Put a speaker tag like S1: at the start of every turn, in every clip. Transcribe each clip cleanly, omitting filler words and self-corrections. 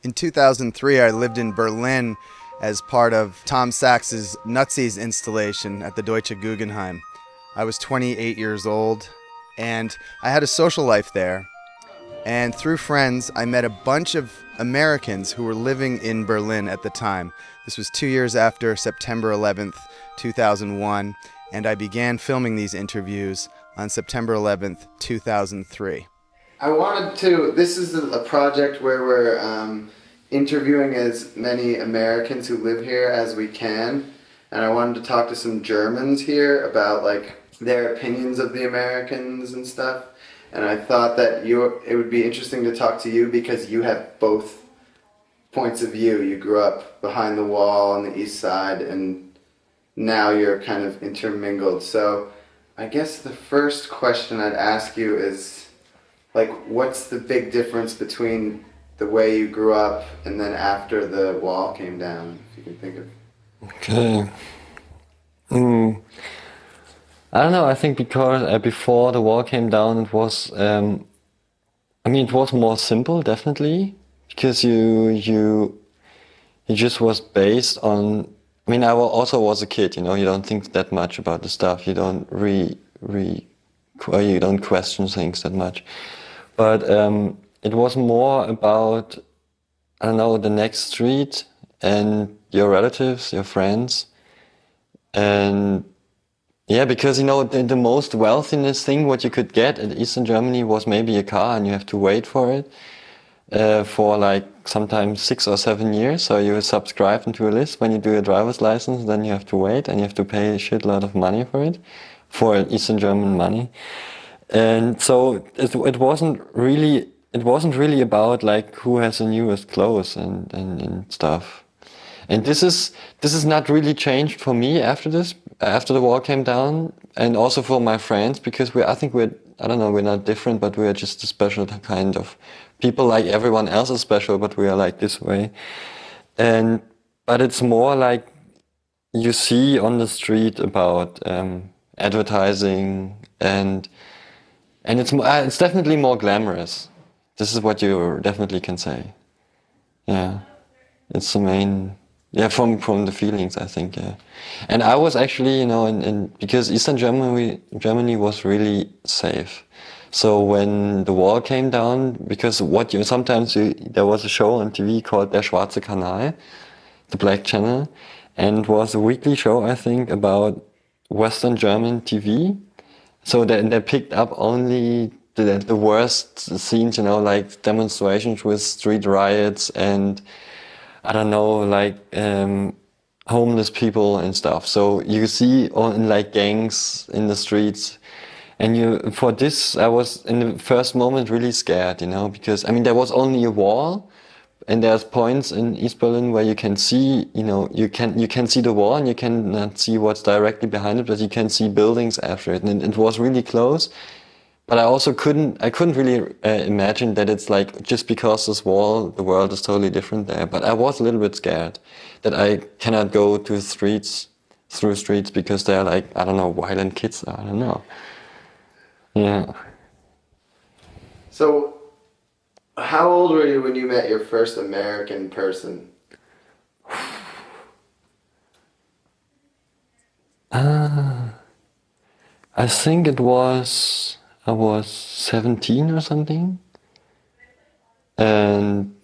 S1: In 2003, I lived in Berlin as part of Tom Sachs's Nutty's installation at the Deutsche Guggenheim. I was 28 years old, and I had a social life there. And through friends, I met a bunch of Americans who were living in Berlin at the time. This was 2 years after September 11th, 2001, and I began filming these interviews on September 11th, 2003. This is a project where we're interviewing as many Americans who live here as we can. And I wanted to talk to some Germans here about their opinions of the Americans and stuff. And I thought that it would be interesting to talk to you because you have both points of view. You grew up behind the wall on the east side and now you're kind of intermingled. So I guess the first question I'd ask you is, what's the big difference between the way you grew up and then after the wall came down, if you can think of?
S2: Okay. I don't know, I think because before the wall came down it was, it was more simple, definitely, because you just was based on, I also was a kid, you don't think that much about the stuff, you don't you don't question things that much. But it was more about, I don't know, the next street and your relatives, your friends. And yeah, because, the most wealthiness thing what you could get in Eastern Germany was maybe a car and you have to wait for it for sometimes 6 or 7 years. So you subscribe into a list. When you do a driver's license, then you have to wait and you have to pay a shitload of money for it, for Eastern German money. And so it wasn't really about who has the newest clothes and stuff. And this is not really changed for me after the wall came down, and also for my friends, because we're not different, but we're just a special kind of people. Like everyone else is special, but we are this way. But it's more you see on the street about advertising and it's definitely more glamorous. This is what you definitely can say. Yeah, it's the main. Yeah, from the feelings, I think. Yeah, and I was actually, because Eastern Germany was really safe. So when the wall came down, because there was a show on TV called Der Schwarze Kanal, the Black Channel, and it was a weekly show, I think, about Western German TV. So they picked up only the worst scenes, demonstrations with street riots and, I don't know, homeless people and stuff. So you see gangs in the streets. And for this, I was in the first moment really scared, because, there was only a wall. And there's points in East Berlin where you can see, you can see the wall and you cannot see what's directly behind it, but you can see buildings after it. And it was really close. But I couldn't really imagine that it's just because this wall, the world is totally different there. But I was a little bit scared that I cannot go through streets because they're I don't know, violent kids. I don't know. Yeah.
S1: So, how old were you when you met your first American person?
S2: I think I was 17 or something. And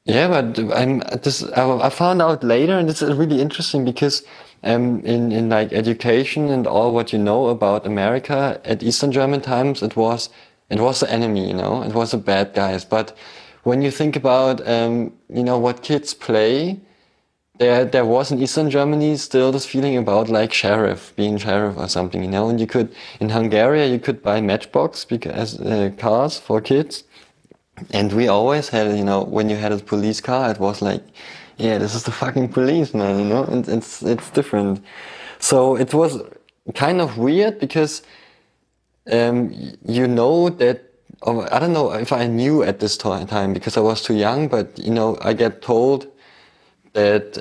S2: yeah, but I found out later, and this is really interesting because in education and all what you know about America at Eastern German times, it was the enemy, it was the bad guys. But when you think about what kids play, there was in Eastern Germany still this feeling about being sheriff or something, and in Hungary you could buy matchbox cars for kids. And we always had, when you had a police car, it was yeah, this is the fucking policeman, and it's different. So it was kind of weird because, that, I don't know if I knew at this time because I was too young, but, I get told that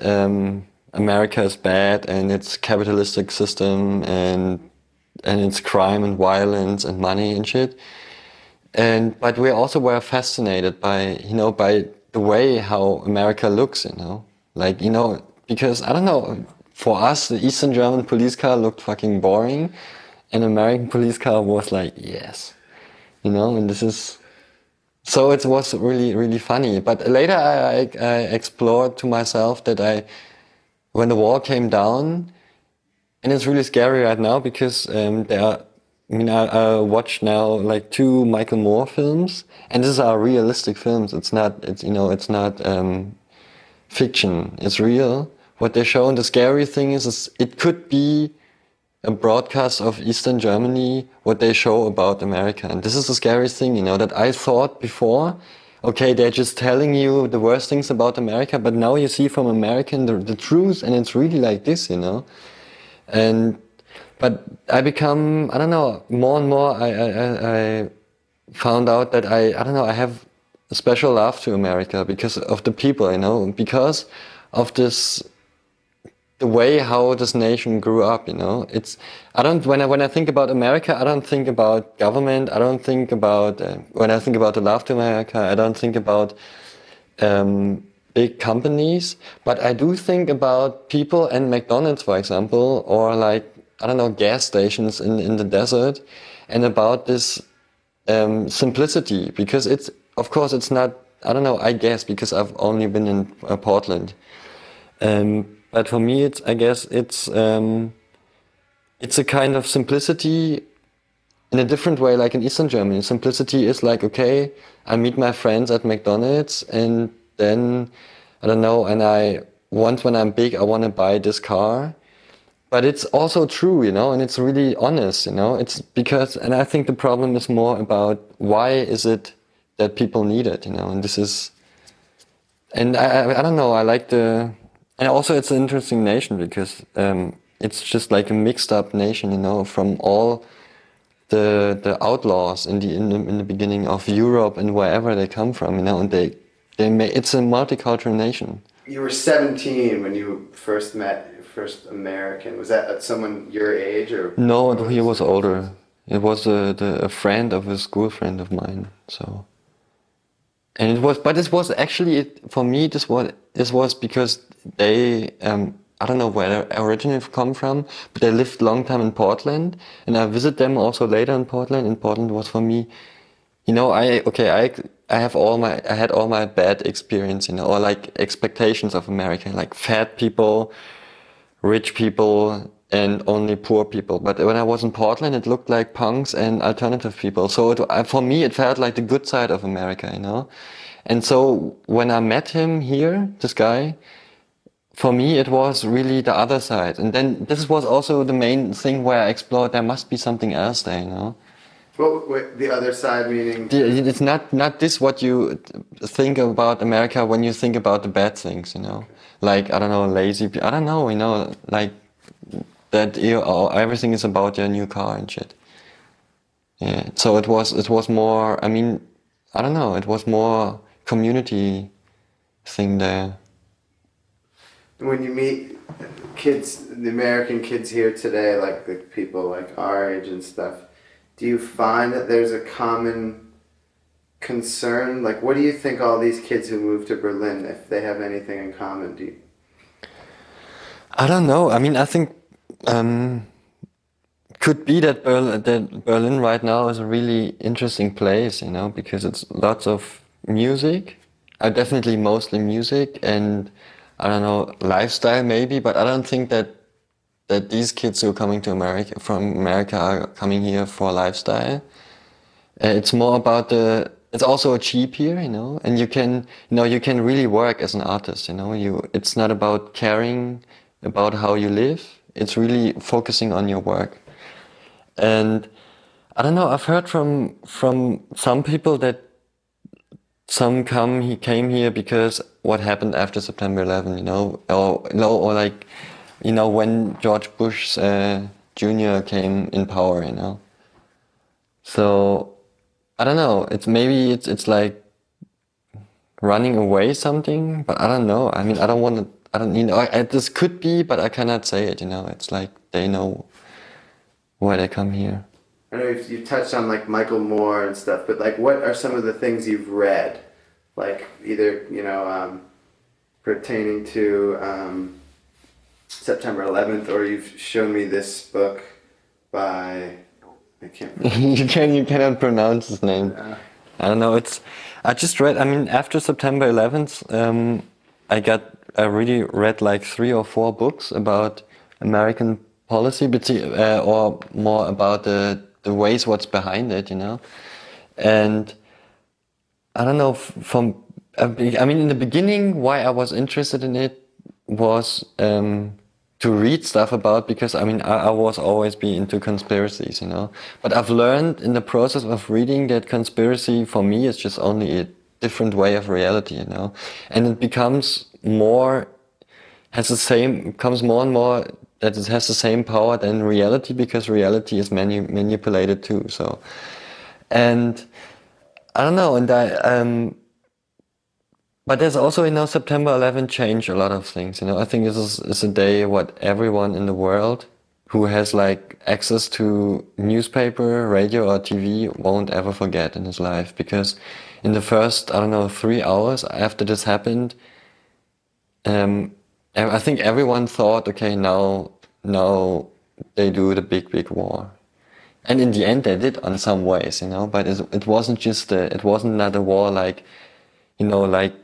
S2: America is bad and it's capitalistic system and it's crime and violence and money and shit. But we also were fascinated by, by the way how America looks, like, because I don't know, for us, the Eastern German police car looked fucking boring, and American police car was like, yes, and this is, so it was really, really funny. But later I explored to myself that when the wall came down, and it's really scary right now because I watched now like 2 Michael Moore films, and these are realistic films. It's not fiction. It's real. What they show, and the scary thing is it could be a broadcast of Eastern Germany, what they show about America. And this is the scary thing, that I thought before, okay, they're just telling you the worst things about America, but now you see from American the truth, and it's really like this, And but I become, I don't know, more and more I found out that I don't know, I have a special love to America because of the people, because of the way how this nation grew up, when I think about America, I don't think about government, I don't think about, when I think about the love to America, I don't think about big companies, but I do think about people and McDonald's, for example, or like, I don't know, gas stations in the desert, and about this simplicity, because of course it's not, I don't know, I guess, because I've only been in Portland. But for me, I guess it's a kind of simplicity in a different way, like in Eastern Germany. Simplicity is like, okay, I meet my friends at McDonald's, and then, I don't know, and once when I'm big, I want to buy this car. But it's also true, and it's really honest, it's because, and I think the problem is more about why is it that people need it, and this is, and I don't know, I like and also it's an interesting nation because it's just like a mixed up nation, from all the outlaws in the beginning of Europe and wherever they come from, and it's a multicultural nation.
S1: You were 17 when you first met your first American. Was that someone your age or?
S2: No, he was older. It was a friend of a school friend of mine. So, and it was actually for me. This was because they I don't know where they originally come from, but they lived a long time in Portland, and I visited them also later in Portland. And Portland was for me, I had all my bad experience, or like expectations of America, like fat people, rich people, and only poor people. But when I was in Portland, it looked like punks and alternative people. So for me, it felt like the good side of America, And so when I met him here, this guy, for me, it was really the other side. And then this was also the main thing where I explored there must be something else there,
S1: Well, the other side meaning?
S2: It's not this what you think about America when you think about the bad things, Like, I don't know, lazy, I don't know, like that everything is about your new car and shit. Yeah, so it was more, I mean, I don't know, it was more community thing there.
S1: When you meet kids, the American kids here today, like the people like our age and stuff, do you find that there's a common concern? Like, what do you think all these kids who move to Berlin, if they have anything in common, do you?
S2: I don't know. I mean, I think could be that Berlin right now is a really interesting place, because it's lots of music. Definitely mostly music, and I don't know, lifestyle maybe, but I don't think that these kids who are coming to from America are coming here for lifestyle. It's more about it's also cheap here, and you can really work as an artist, it's not about caring about how you live. It's really focusing on your work. And I don't know, I've heard from some people that he came here because what happened after September 11, or like, when George Bush Jr. came in power, So I don't know. It's like running away something, but I don't know. I mean, I don't want to. I don't. This could be, but I cannot say it. It's like they know why they come here.
S1: I know you've touched on like Michael Moore and stuff, but like what are some of the things you've read? Like either, pertaining to September 11th, or you've shown me this book by, I can't remember.
S2: You cannot pronounce his name. I don't know. I just read. I mean, after September 11th, I really read like 3 or 4 books about American policy, but or more about the ways what's behind it, And I don't know. I mean, in the beginning, why I was interested in it was to read stuff about, because I mean, I was always be into conspiracies, But I've learned in the process of reading that conspiracy for me is just only a different way of reality, And it becomes more more and more that it has the same power than reality, because reality is manipulated too. So, and I don't know, but there's also, September 11 changed a lot of things. I think this is a day what everyone in the world who has like access to newspaper, radio, or TV won't ever forget in his life, because in the first, I don't know, 3 hours after this happened, I think everyone thought, okay, now they do the big war. And in the end, they did on some ways, But it wasn't it wasn't not a war like, like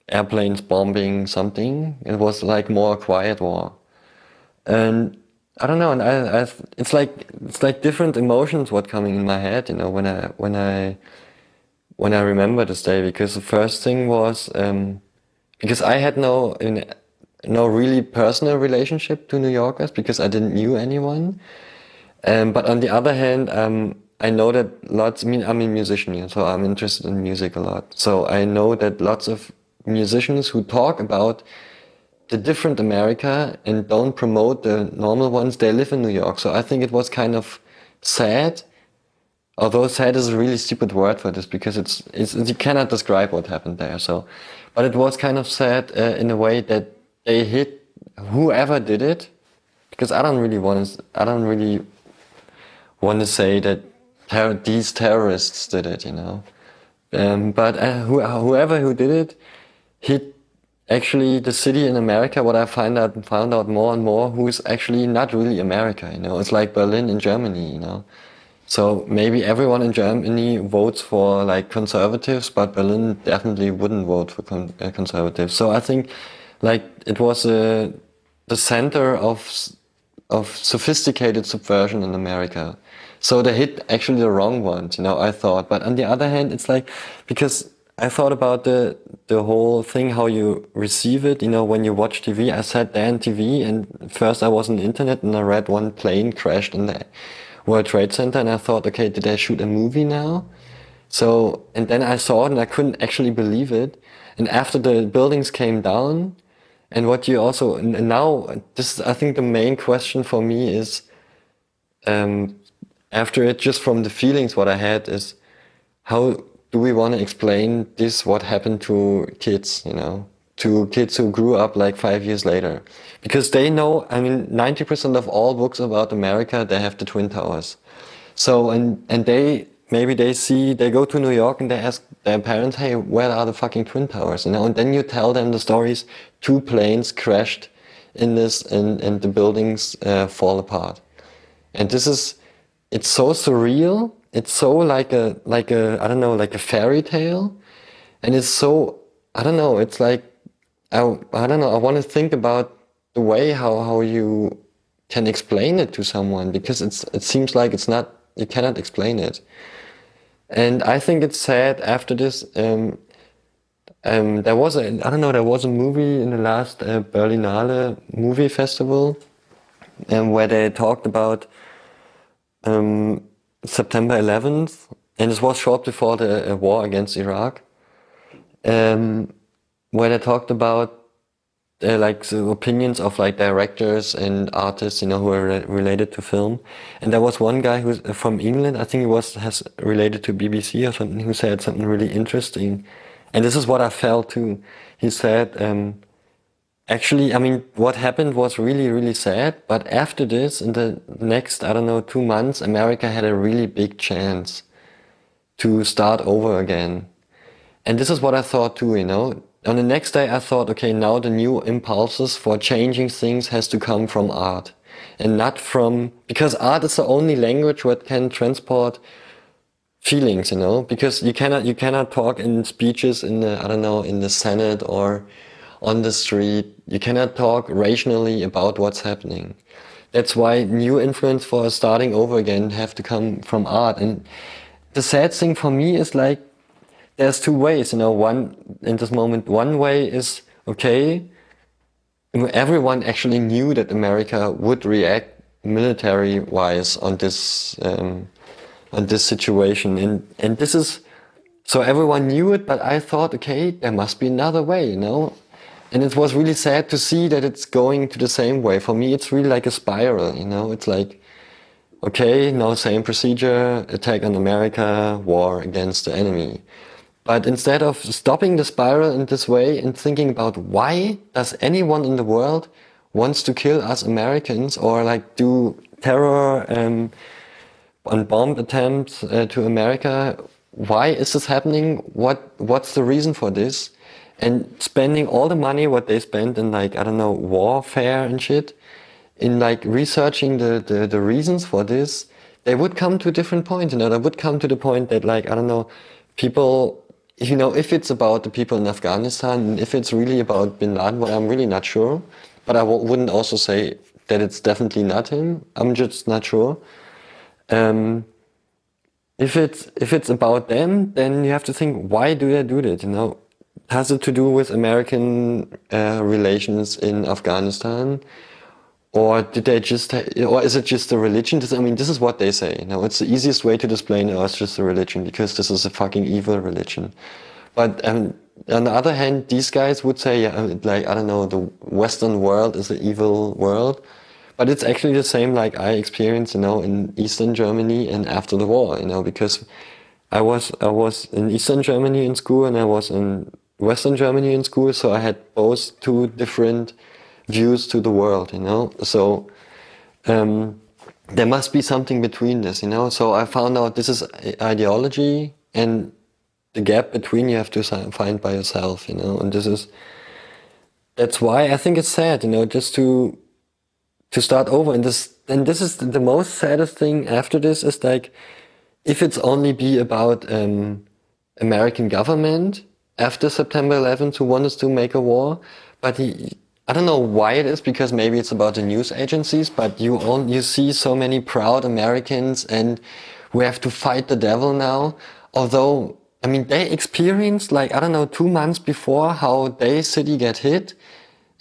S2: airplanes bombing something. It was like more a quiet war, and I don't know. And it's like different emotions what coming in my head, when I remember this day, because the first thing was because I had no really personal relationship to New Yorkers, because I didn't knew anyone. But on the other hand, I know that lots. I mean, I'm a musician, so I'm interested in music a lot. So I know that lots of musicians who talk about the different America and don't promote the normal ones, they live in New York. So I think it was kind of sad. Although sad is a really stupid word for this, because it's you cannot describe what happened there. So, but it was kind of sad in a way that they hit whoever did it, because I don't really want to say that these terrorists did it, But whoever who did it hit actually the city in America. What I found out more and more, who is actually not really America, It's like Berlin in Germany, So maybe everyone in Germany votes for like conservatives, but Berlin definitely wouldn't vote for conservatives. So I think like it was the center of sophisticated subversion in America. So they hit actually the wrong ones, I thought. But on the other hand, it's like, because I thought about the whole thing, how you receive it, when you watch TV. I sat there on TV, and first I was on the internet, and I read one plane crashed in the World Trade Center, and I thought, okay, did I shoot a movie now? So, and then I saw it, and I couldn't actually believe it. And after the buildings came down, and what you also, and now, this is, I think the main question for me is, after it, just from the feelings what I had, is how do we want to explain this, what happened to kids, to kids who grew up like 5 years later? Because they know, I mean, 90% of all books about America, they have the Twin Towers. So, and maybe they go to New York and they ask their parents, hey, where are the fucking Twin Towers? And then you tell them the stories, 2 planes crashed in this, and the buildings fall apart. And it's so surreal. It's so like a I don't know, like a fairy tale, and it's so, I don't know. It's like I don't know. I want to think about the way how you can explain it to someone, because it seems like it's not, you cannot explain it. And I think it's sad after this. There was a movie in the last Berlinale movie festival, where they talked about September 11th, and it was short before the war against Iraq, where they talked about like the opinions of like directors and artists, who are related to film. And there was one guy who's from England, I think has related to BBC or something, who said something really interesting. And this is what I felt too. He said, Actually, I mean, what happened was really, really sad. But after this, in the next, I don't know, 2 months, America had a really big chance to start over again. And this is what I thought too, you know. On the next day, I thought, okay, now the new impulses for changing things has to come from art. And not from, because art is the only language that can transport feelings, you know, because you cannot talk in speeches in the, I don't know, in the Senate or on the street. You cannot talk rationally about what's happening. That's why new influence for starting over again have to come from art. And the sad thing for me is like, there's two ways, you know, one, in this moment, one way is, okay, everyone actually knew that America would react military-wise on this situation, and this is, so everyone knew it, but I thought, okay, there must be another way, you know, and it was really sad to see that it's going to the same way. For me, it's really like a spiral, you know, it's like, okay, now same procedure, attack on America, war against the enemy. But instead of stopping the spiral in this way and thinking about why does anyone in the world wants to kill us Americans or like do terror and bomb attempts to America, why is this happening? What's the reason for this? And spending all the money what they spent in like, I don't know, warfare and shit, in like researching the reasons for this, they would come to a different point, you know, they would come to the point that like, I don't know, people, you know, if it's about the people in Afghanistan, and if it's really about Bin Laden, well, I'm really not sure, but I wouldn't also say that it's definitely not him, I'm just not sure. Um, if it's about them, then you have to think, why do they do that, you know? Has it to do with American relations in Afghanistan? Or did they just, or is it just a religion? I mean, this is what they say. You know, it's the easiest way to explain it. Oh, it's just a religion because this is a fucking evil religion. But on the other hand, these guys would say, like, I don't know, the Western world is an evil world. But it's actually the same like I experienced, you know, in Eastern Germany and after the war, you know, because I was in Eastern Germany in school and I was in Western Germany in school, so I had both two different views to the world, you know. So there must be something between this, you know. So I found out this is ideology, and the gap between you have to find by yourself, you know. And that's why I think it's sad, you know, just to start over. And this is the most saddest thing after this is like, if it's only be about American government after September 11th who wants to make a war, but I don't know why it is, because maybe it's about the news agencies, but you see so many proud Americans and we have to fight the devil now. Although, I mean, they experienced like, I don't know, 2 months before how their city get hit.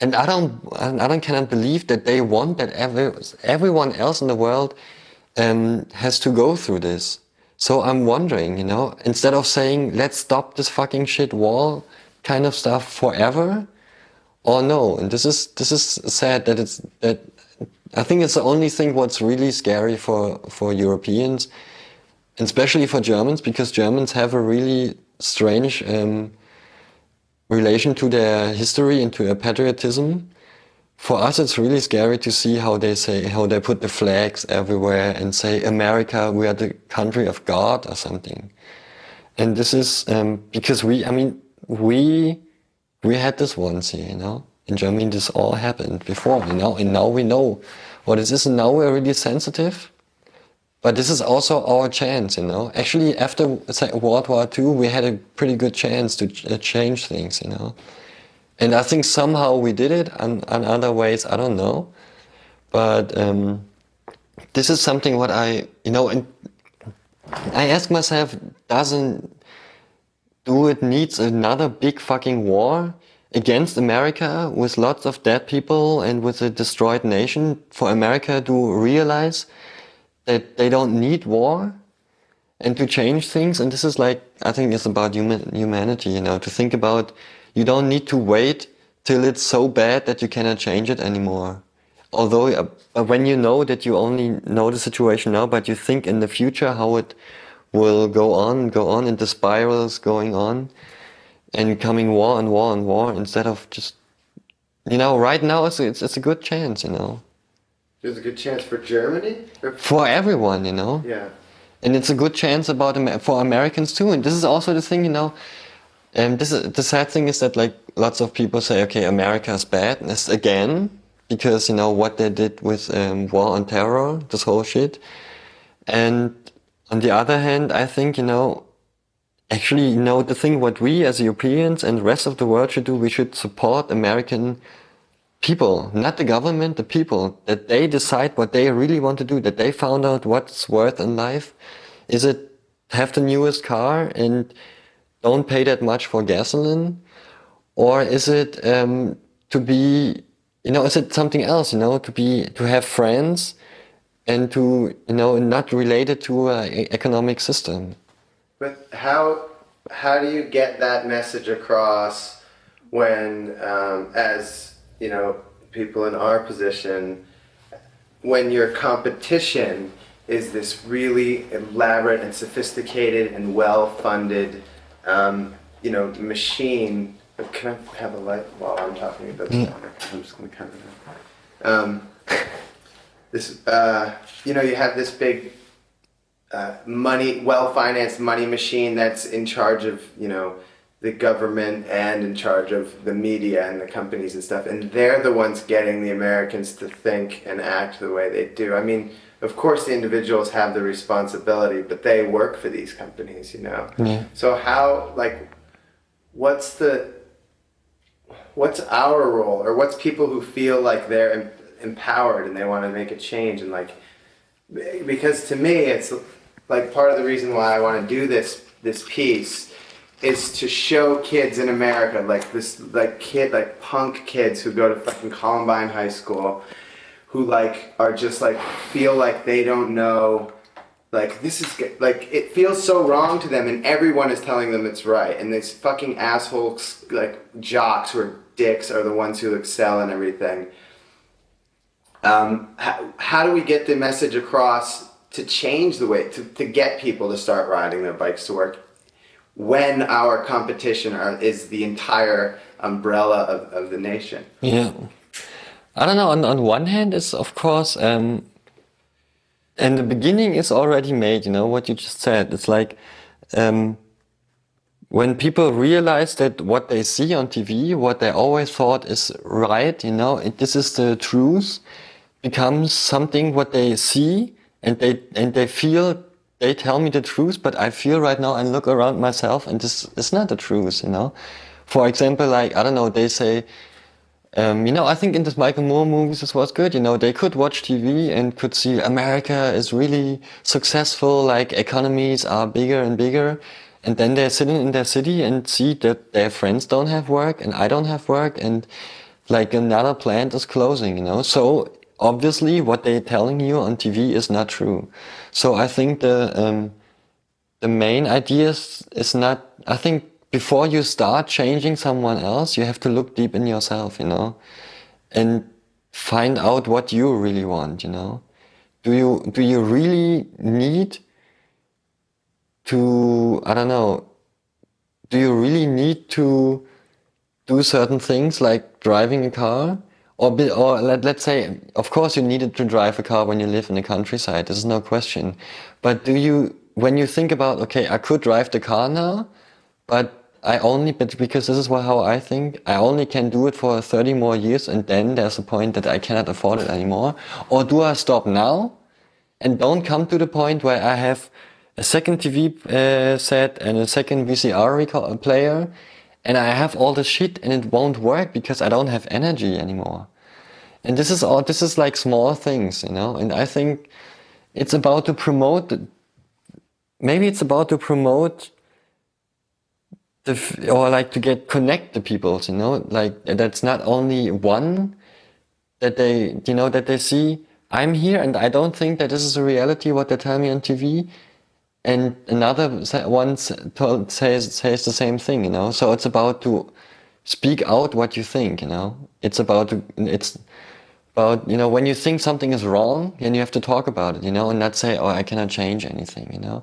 S2: And I cannot believe that they want that everyone else in the world has to go through this. So I'm wondering, you know, instead of saying, let's stop this fucking shit war kind of stuff forever, or no. And this is sad that I think it's the only thing what's really scary for Europeans, and especially for Germans, because Germans have a really strange relation to their history and to their patriotism. For us, it's really scary to see how they put the flags everywhere and say, America, we are the country of God or something. And this is because we had this once here, you know. In Germany, this all happened before, you know, and now we know what it is, and now we're really sensitive. But this is also our chance, you know. Actually, after World War II, we had a pretty good chance to change things, you know. And I think somehow we did it, and other ways, I don't know. But this is something what I, you know, and I ask myself, do it needs another big fucking war against America with lots of dead people and with a destroyed nation for America to realize that they don't need war and to change things? And this is like, I think it's about humanity, you know, to think about, you don't need to wait till it's so bad that you cannot change it anymore. Although when you know that you only know the situation now, but you think in the future how it will go on, and the spirals going on and coming war and war and war, instead of just, you know, right now it's a good chance, you know.
S1: There's a good chance for Germany?
S2: For everyone, you know.
S1: Yeah.
S2: And it's a good chance for Americans too. And this is also the thing, you know. The sad thing is that like lots of people say, okay, America is bad, and it's again because you know what they did with war on terror, this whole shit. And on the other hand, I think you know, actually, you know, the thing what we as Europeans and the rest of the world should do, we should support American people, not the government, the people, that they decide what they really want to do, that they found out what's worth in life. Is it have the newest car and don't pay that much for gasoline? Or is it to be, you know, is it something else, you know, to have friends and to, you know, not related to an economic system?
S1: But how do you get that message across when, as, you know, people in our position, when your competition is this really elaborate and sophisticated and well-funded, you know, machine. Can I have a light while I'm talking about this? I'm just going to kind of. This, you know, you have this big well-financed money machine that's in charge of, you know, the government and in charge of the media and the companies and stuff, and they're the ones getting the Americans to think and act the way they do. I mean, of course the individuals have the responsibility, but they work for these companies, you know?
S2: Yeah.
S1: So how, like, what's our role, or what's people who feel like they're empowered and they want to make a change, and like, because to me it's like part of the reason why I want to do this piece is to show kids in America, like this, like punk kids who go to fucking Columbine High School, who like are just like feel like they don't know, like this is like it feels so wrong to them, and everyone is telling them it's right, and these fucking assholes like jocks who are dicks are the ones who excel and everything. How do we get the message across to change the way to get people to start riding their bikes to work, when our competition is the entire umbrella of the nation?
S2: Yeah. I don't know, on one hand it's of course, and the beginning is already made, you know, what you just said. It's like, when people realize that what they see on TV, what they always thought is right, you know, this is the truth, becomes something what they see, and they feel, they tell me the truth, but I feel right now and look around myself and this is not the truth, you know. For example, like, I don't know, they say, you know, I think in this Michael Moore movies this was good, you know, they could watch TV and could see America is really successful, like economies are bigger and bigger, and then they're sitting in their city and see that their friends don't have work and I don't have work, and like another plant is closing, you know. So obviously what they're telling you on TV is not true. So I think the main idea is not, I think before you start changing someone else, you have to look deep in yourself, you know, and find out what you really want, you know. Do you really need to, I don't know, do you really need to do certain things like driving a car? Or let's say, of course you needed to drive a car when you live in the countryside, this is no question. But when you think about, okay, I could drive the car now, but because this is how I think, I only can do it for 30 more years, and then there's a point that I cannot afford it anymore. Or do I stop now and don't come to the point where I have a second TV set and a second VCR player, and I have all this shit and it won't work because I don't have energy anymore. And this is like small things, you know, and I think it's about to promote, maybe it's about to promote or like to connect the people, you know, like that's not only one that they, you know, that they see, I'm here and I don't think that this is a reality what they tell me on TV. And another one says the same thing, you know. So it's about to speak out what you think, you know. It's about, you know, when you think something is wrong, then you have to talk about it, you know, and not say, oh, I cannot change anything, you know.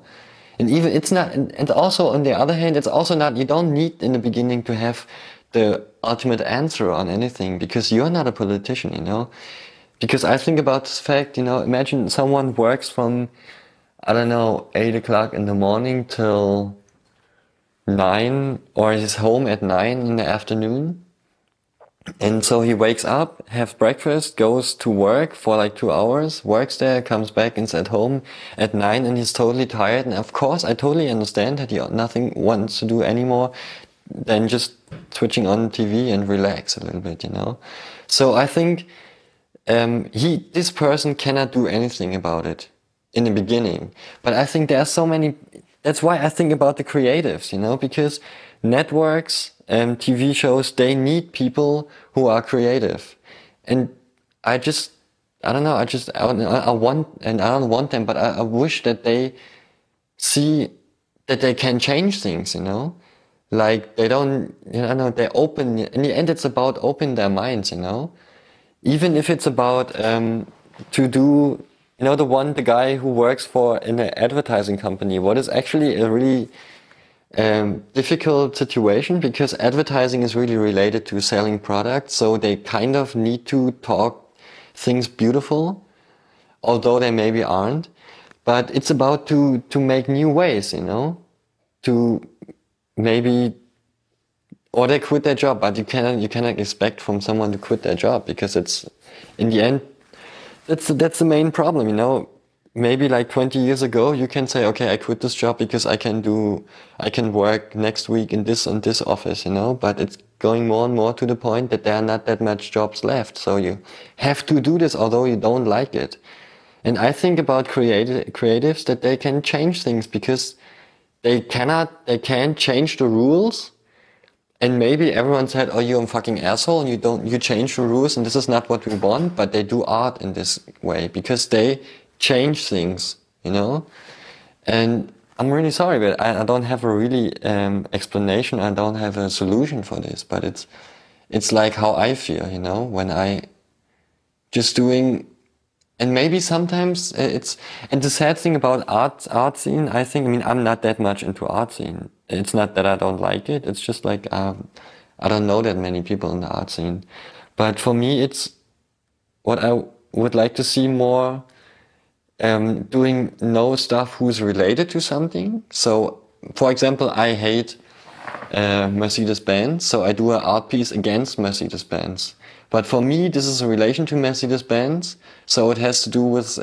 S2: And even it's not, and also on the other hand, it's also not, you don't need in the beginning to have the ultimate answer on anything, because you're not a politician, you know. Because I think about this fact, you know, imagine someone works from, I don't know, 8 o'clock in the morning till 9, or is home at 9 in the afternoon. And so he wakes up, has breakfast, goes to work for like 2 hours, works there, comes back and's at home at 9, and he's totally tired. And of course, I totally understand that he nothing wants to do anymore than just switching on TV and relax a little bit, you know. So I think this person cannot do anything about it in the beginning. But I think there are so many. That's why I think about the creatives, you know, because networks and TV shows, they need people who are creative. And I don't know, I want, and I don't want them, but I wish that they see that they can change things, you know? Like they don't, you know, they open, in the end it's about opening their minds, you know? Even if it's about to do, you know, the guy who works for in an advertising company, what is actually a really difficult situation, because advertising is really related to selling products, so they kind of need to talk things beautiful, although they maybe aren't. But it's about to make new ways, you know, to maybe, or they quit their job, but you cannot expect from someone to quit their job, because it's, in the end, that's the main problem, you know. Maybe like 20 years ago, you can say, okay, I quit this job because I can work next week in this office, you know. But it's going more and more to the point that there are not that much jobs left. So you have to do this, although you don't like it. And I think about creatives that they can change things, because they can't change the rules. And maybe everyone said, oh, you're a fucking asshole and you change the rules and this is not what we want, but they do art in this way because they change things, you know? And I'm really sorry, but I don't have a really explanation. I don't have a solution for this, but it's like how I feel, you know, when I just doing, and maybe sometimes and the sad thing about art scene, I think, I mean, I'm not that much into art scene. It's not that I don't like it. It's just like, I don't know that many people in the art scene. But for me, it's what I would like to see more, doing stuff who's related to something. So, for example, I hate Mercedes-Benz, so I do an art piece against Mercedes-Benz. But for me, this is a relation to Mercedes-Benz, so it has to do with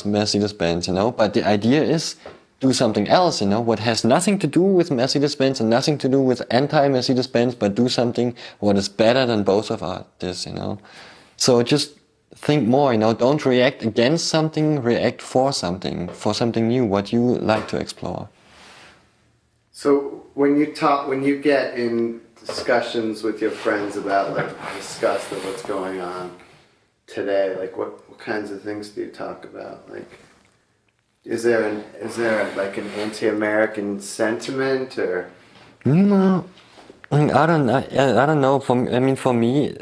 S2: Mercedes-Benz, you know. But the idea is do something else, you know, what has nothing to do with Mercedes-Benz and nothing to do with anti-Mercedes-Benz, but do something what is better than both of this, you know. So just think more, you know, don't react against something, react for something new, what you like to explore.
S1: So when you get in discussions with your friends about like disgust of what's going on today, like what kinds of things do you talk about? Like, is there like an anti-American sentiment or?
S2: No, I don't know. For me,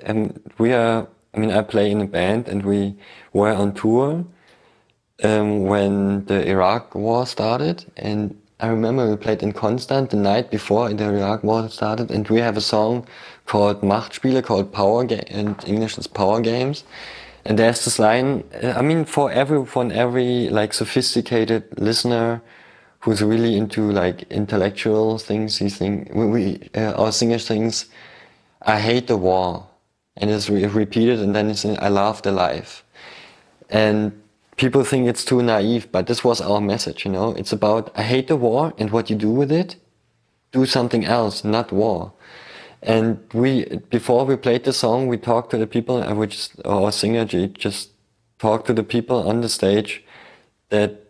S2: I play in a band and we were on tour when the Iraq War started, and I remember we played in Konstanz the night before the Iraq War started, and we have a song called Machtspiele, called Power Game, in English it's Power Games. And there's this line, for every like sophisticated listener who's really into like intellectual things, our singer sings, I hate the war. And it's repeated, and then it's I love the life. And people think it's too naive, but this was our message, you know. It's about, I hate the war, and what you do with it, do something else, not war. And before we played the song, we talked to the people, and our singer just talked to the people on the stage that,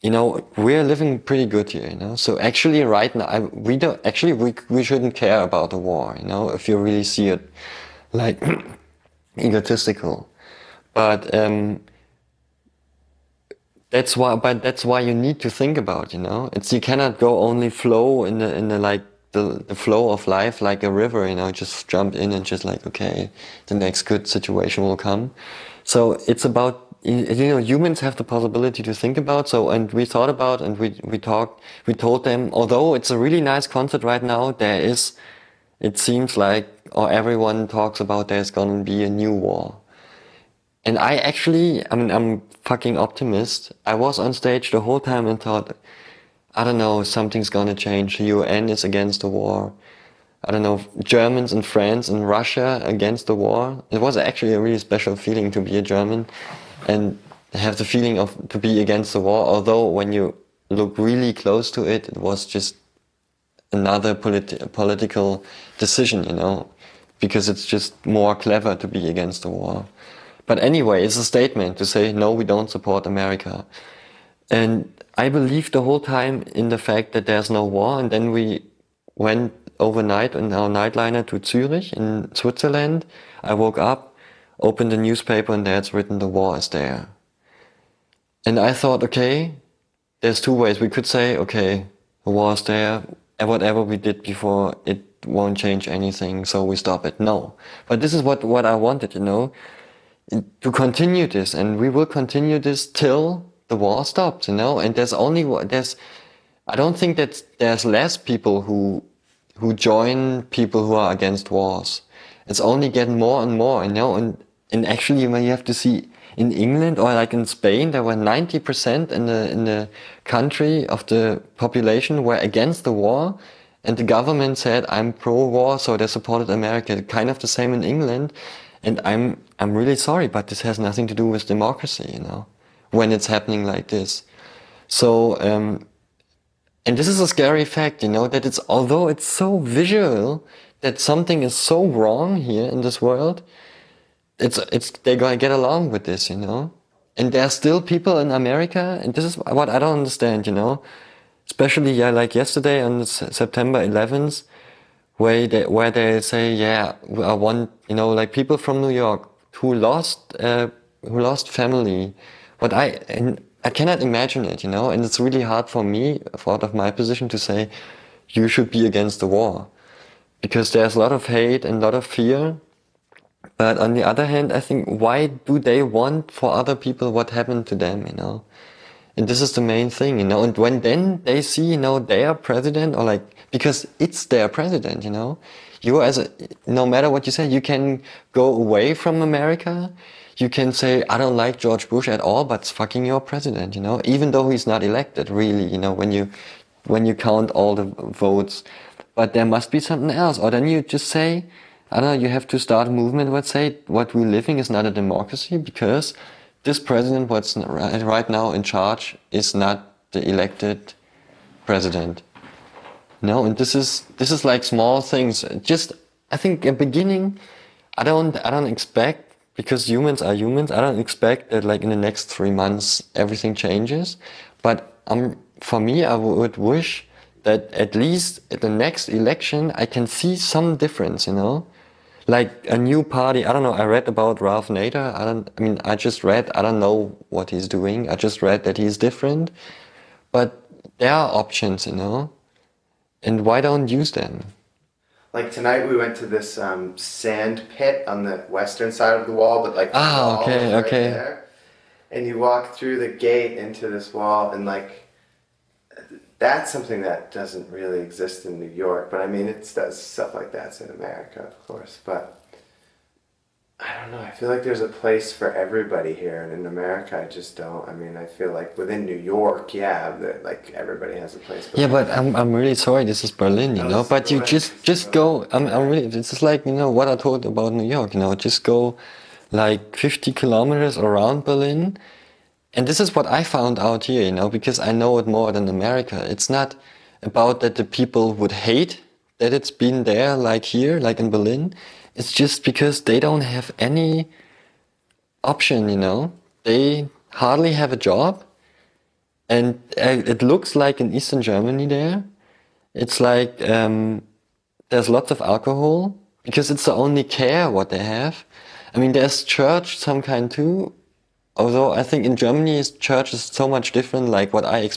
S2: you know, we're living pretty good here, you know. So actually right now, we shouldn't care about the war, you know, if you really see it like egotistical. But that's why you need to think about, you know. You cannot go only flow in the like the flow of life like a river, you know, just jump in and just like, okay, the next good situation will come. So it's about, you know, humans have the possibility to think about. So, and we thought about, and we told them, although it's a really nice concert right now, there is it seems like, or everyone talks about there's gonna be a new war. And I'm fucking optimist. I was on stage the whole time and thought, I don't know, something's gonna change. The UN is against the war. I don't know, Germans and France and Russia against the war. It was actually a really special feeling to be a German and have the feeling of to be against the war. Although when you look really close to it, it was just another political decision, because it's just more clever to be against the war. But anyway, it's a statement to say, no, we don't support America. And I believed the whole time in the fact that there's no war. And then we went overnight in our nightliner to Zurich in Switzerland. I woke up, opened the newspaper, and there's written the war is there. And I thought, okay, there's two ways. We could say, okay, the war is there. And whatever we did before, it won't change anything, so we stop it. No. But this is what I wanted, to continue this, and we will continue this till the war stops, and I don't think that there's less people who join people who are against wars. It's only getting more and more, and actually when you have to see in England or like in Spain, there were 90% in the country of the population were against the war, and the government said, I'm pro-war, so they supported America. Kind of the same in England. And I'm really sorry, but this has nothing to do with democracy, when it's happening like this. So, and this is a scary fact, that although it's so visual that something is so wrong here in this world, they're gonna get along with this, And there are still people in America, and this is what I don't understand, Especially, like yesterday on September 11th, where they say, I want, like people from New York who lost family. But I cannot imagine it, and it's really hard for me, out of my position, to say, you should be against the war. Because there's a lot of hate and a lot of fear. But on the other hand, I think, why do they want for other people what happened to them, And this is the main thing, And when then they see, their president, or like, because it's their president, no matter what you say, you can go away from America. You can say, I don't like George Bush at all, but it's fucking your president, Even though he's not elected, really, when you count all the votes. But there must be something else. Or then you just say, I don't know, you have to start a movement that say what we're living is not a democracy, because this president, what's right now in charge, is not the elected president. And this is like small things. Just, I think, a beginning. I don't expect, because humans are humans. I don't expect that like in the next 3 months everything changes. But for me, I would wish that at least at the next election I can see some difference. Like a new party. I don't know. I read about Ralph Nader. I don't know what he's doing. I just read that he's different. But there are options, And why don't use them?
S1: Like tonight we went to this sand pit on the western side of the wall, but like the wall is right there. And you walk through the gate into this wall, and like that's something that doesn't really exist in New York. But I mean, it does stuff like that's in America, of course. But I don't know. I feel like there's a place for everybody here, and in America, I just don't. I mean, I feel like within New York, that like everybody has a place. But
S2: but I'm really sorry. This is Berlin, But you just go. I'm really. This is like what I told about New York. Just go like 50 kilometers around Berlin. And this is what I found out here, because I know it more than America. It's not about that the people would hate that it's been there, like here, like in Berlin. It's just because they don't have any option, They hardly have a job. And it looks like in Eastern Germany there. It's like there's lots of alcohol, because it's the only care what they have. I mean, there's church, some kind too. Although I think in Germany, church is so much different, like what I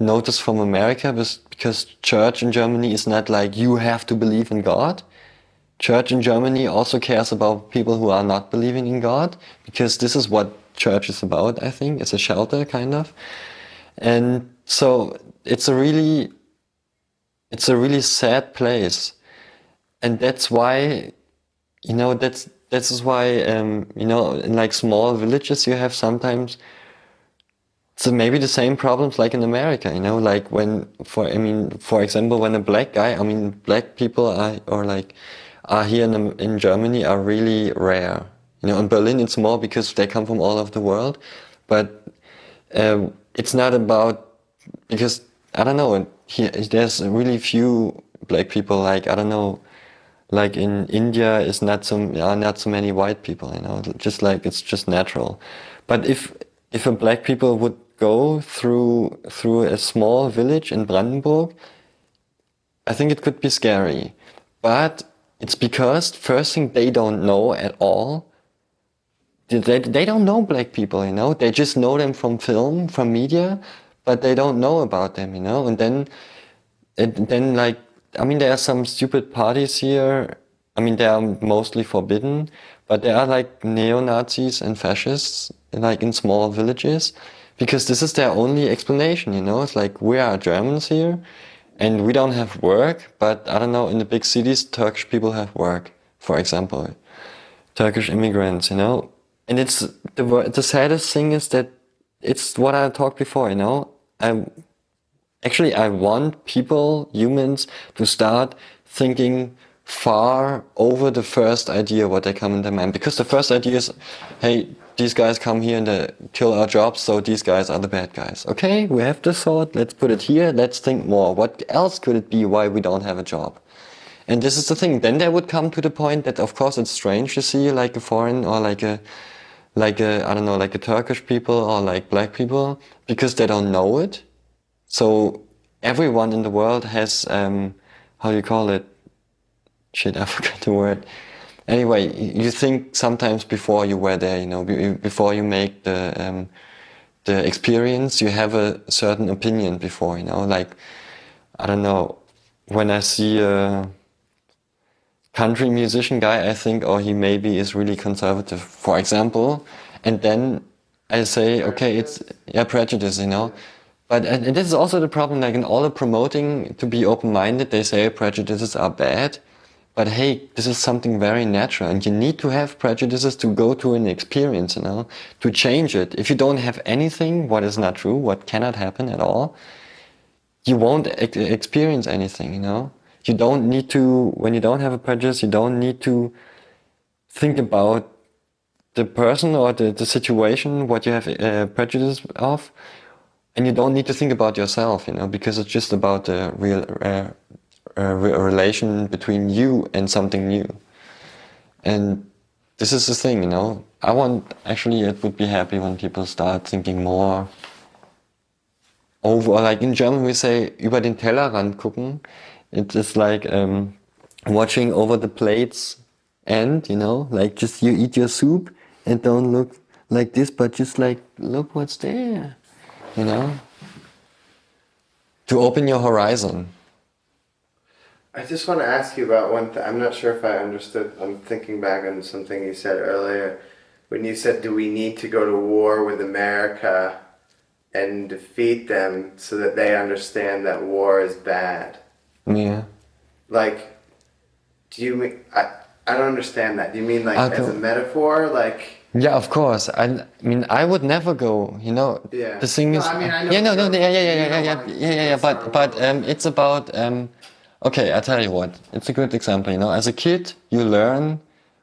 S2: noticed from America, because church in Germany is not like you have to believe in God. Church in Germany also cares about people who are not believing in God, because this is what church is about, I think. It's a shelter, kind of. And so it's a really sad place. and that's why, that's why, in like small villages you have sometimes, so maybe the same problems like in America, like for example, when a black guy, black people are here in Germany are really rare. In Berlin it's more because they come from all over the world, but it's not about, because I don't know, here there's really few black people, like I don't know, like in India is not so many white people, just like it's just natural. But if a black people would go through a small village in Brandenburg, I think it could be scary. But it's because first thing, they don't know at all. They don't know black people, They just know them from film, from media, but they don't know about them, And then like, there are some stupid parties here. They are mostly forbidden, but there are like neo-Nazis and fascists, like in small villages, because this is their only explanation, It's like, we are Germans here, and we don't have work, but I don't know, in the big cities, Turkish people have work, for example. Turkish immigrants, And it's, the saddest thing is that it's what I talked before, I want people, humans, to start thinking far over the first idea what they come in their mind. Because the first idea is, hey, these guys come here and they kill our jobs, so these guys are the bad guys. Okay, we have this thought, let's put it here, let's think more. What else could it be why we don't have a job? And this is the thing. Then they would come to the point that, of course, it's strange to see like a foreign or like a I don't know, like a Turkish people or like black people, because they don't know it. So everyone in the world has, how do you call it? Shit, I forgot the word. Anyway, you think sometimes before you were there, before you make the experience, you have a certain opinion before, like, I don't know, when I see a country musician guy, I think, oh, he maybe is really conservative, for example, and then I say, okay, it's, prejudice, But and this is also the problem, like in all the promoting to be open-minded, they say prejudices are bad. But hey, this is something very natural, and you need to have prejudices to go to an experience, to change it. If you don't have anything, what is not true, what cannot happen at all, you won't experience anything, You don't need to, when you don't have a prejudice, you don't need to think about the person or the situation, what you have prejudice of. And you don't need to think about yourself, because it's just about the real relation between you and something new. And this is the thing, it would be happy when people start thinking more over, like in German we say, über den Tellerrand gucken. It is like watching over the plates and, like just you eat your soup and don't look like this, but just like, look what's there. To open your horizon.
S1: I just want to ask you about one thing. I'm not sure if I understood. I'm thinking back on something you said earlier. When you said, do we need to go to war with America and defeat them so that they understand that war is bad?
S2: Yeah.
S1: Like, do you mean... I don't understand that. Do you mean like as a metaphor? Like...
S2: Yeah, of course. I would never go.
S1: Yeah.
S2: The thing is.
S1: I know.
S2: Yeah, no, yeah. But it's about. Okay, I tell you what. It's a good example. As a kid, you learn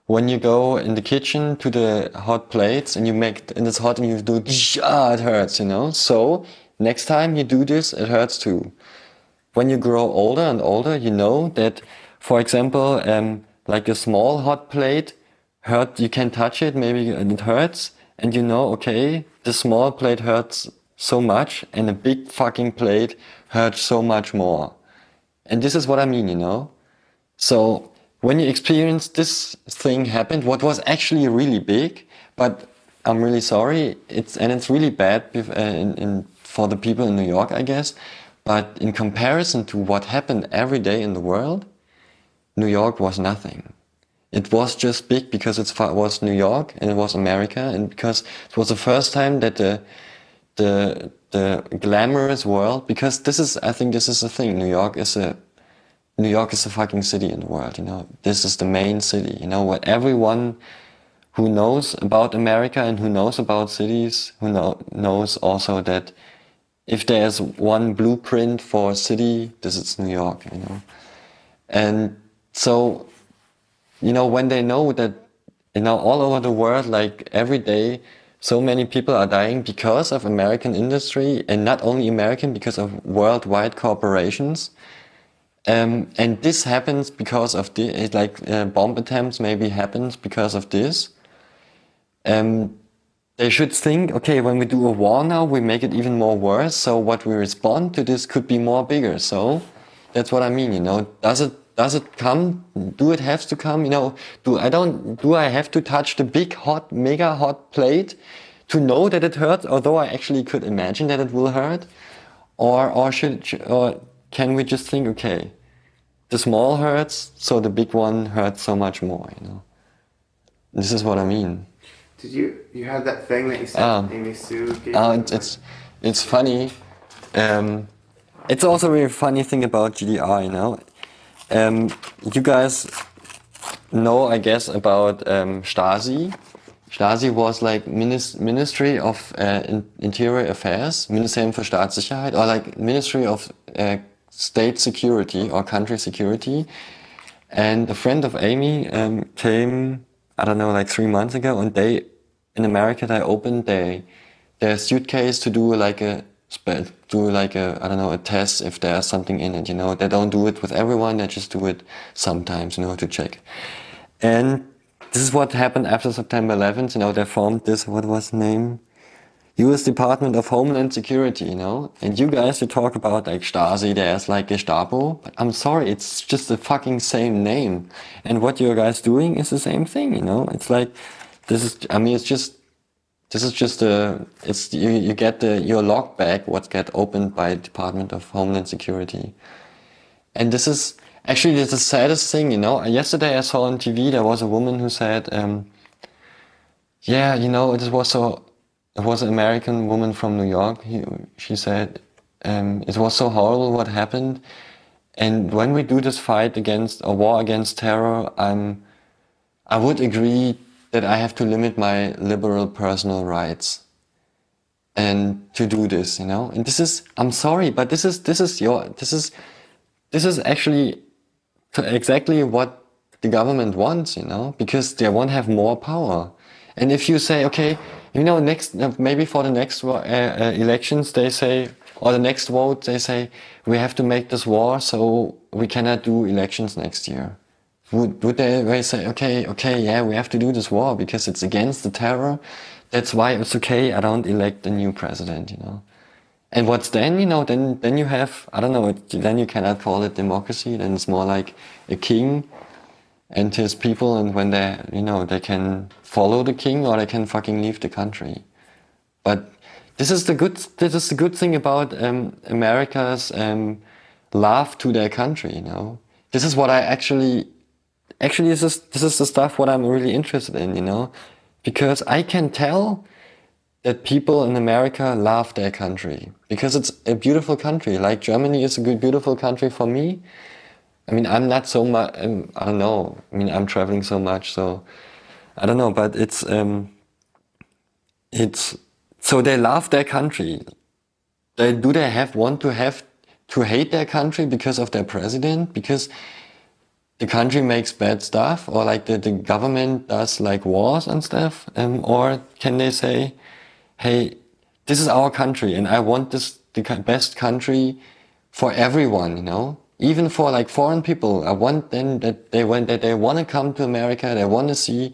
S2: when you go in the kitchen to the hot plates and and it's hot and you do it hurts. So next time you do this, it hurts too. When you grow older and older, you know that, for example, like a small hot plate. You can touch it, maybe it hurts, and okay, the small plate hurts so much, and a big fucking plate hurts so much more. And this is what I mean, So, when you experience this thing happened, what was actually really big, but I'm really sorry, it's really bad for the people in New York, I guess, but in comparison to what happened every day in the world, New York was nothing. It was just big because it was New York and it was America, and because it was the first time that the glamorous world, because I think this is the thing, New York is a New York is the fucking city in the world, you know. This is the main city, you know, what everyone who knows about America and who knows about cities, who knows also that if there's one blueprint for a city, this is New York, you know. And so, you know, when they know that, you know, all over the world, like every day, so many people are dying because of American industry, and not only American, because of worldwide corporations. And this happens because of the, bomb attempts maybe happens because of this. They should think, okay, when we do a war now, we make it even more worse. So what we respond to this could be more bigger. So that's what I mean, you know. Does it come? Do it have to come? You know, do I have to touch the big hot, mega hot plate to know that it hurts? Although I actually could imagine that it will hurt, or can we just think, okay, the small hurts, so the big one hurts so much more, you know. This is what I mean.
S1: Did you had that thing that you said Amy Sue gave
S2: it's funny. It's also a really funny thing about GDR, you know. You guys know, I guess, about Stasi. Stasi was like Ministry of Interior Affairs, Ministerium für Staatssicherheit, or like Ministry of State Security or Country Security. And a friend of Amy came, I don't know, like 3 months ago, and in America, they opened their suitcase to do like a I don't know, a test if there's something in it, you know. They don't do it with everyone, they just do it sometimes, you know, to check. And this is what happened after September 11th, you know. They formed this, what was the name? US Department of Homeland Security, you know. And you guys, you talk about like Stasi, there's like Gestapo, but I'm sorry, it's just the fucking same name. And what you guys doing is the same thing, you know. It's like, you get your log bag, what get opened by Department of Homeland Security. And this is actually the saddest thing, you know. Yesterday I saw on TV, there was a woman who said, yeah, you know, it was an American woman from New York. She said, it was so horrible what happened. And when we do this fight against a war against terror, I would agree that I have to limit my liberal personal rights and to do this, you know. And this is, I'm sorry, but this is actually exactly what the government wants, you know, because they want to have more power. And if you say, okay, you know, maybe for the next elections, they say, or the next vote, they say, we have to make this war, so we cannot do elections next year. Would they say, okay, yeah, we have to do this war because it's against the terror. That's why it's okay, I don't elect a new president, you know. And what's then, you know, then you have, I don't know, then you cannot call it democracy, then it's more like a king and his people, and when they, you know, they can follow the king or they can fucking leave the country. But this is the good thing about America's love to their country, you know. This is what I actually this is the stuff what I'm really interested in, you know, because I can tell that people in America love their country because it's a beautiful country. Like Germany is a good, beautiful country for me. I mean, I'm not so much, I don't know. I mean, I'm traveling so much, so I don't know, but it's, so they love their country. Do they want to hate their country because of their president? Because the country makes bad stuff, or like the government does like wars and stuff? Or can they say, hey, this is our country and I want the best country for everyone, you know? Even for like foreign people, I want them that they want to come to America, they want to see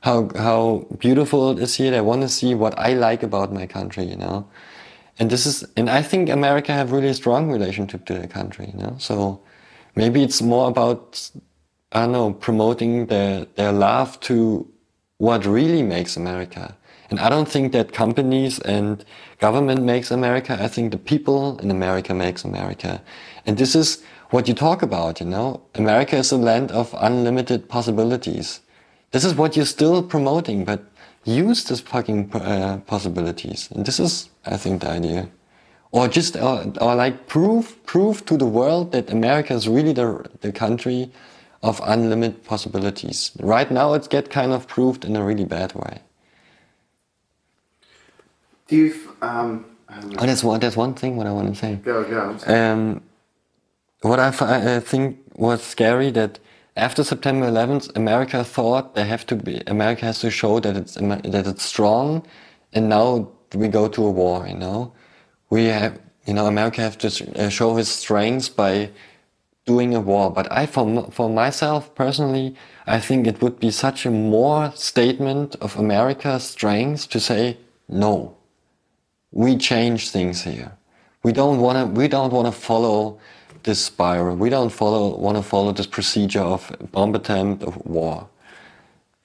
S2: how beautiful it is here, they want to see what I like about my country, you know? And I think America have really strong relationship to their country, you know? So maybe it's more about, I don't know, promoting their love to what really makes America. And I don't think that companies and government makes America. I think the people in America makes America. And this is what you talk about, you know. America is a land of unlimited possibilities. This is what you're still promoting, but use this fucking possibilities. And this is, I think, the idea. or just or like prove to the world that America is really the country of unlimited possibilities. Right now, it's get kind of proved in a really bad way.
S1: Do you? I don't know.
S2: Oh, there's one thing what I want to say.
S1: Go.
S2: What I think was scary that after September 11th, America thought America has to show that it's strong, and now we go to a war. We have, America have to show his strength by doing a war. But for myself personally, I think it would be such a more statement of America's strength to say no. We change things here. We don't want to follow this spiral. We don't want to follow this procedure of bomb attempt of war.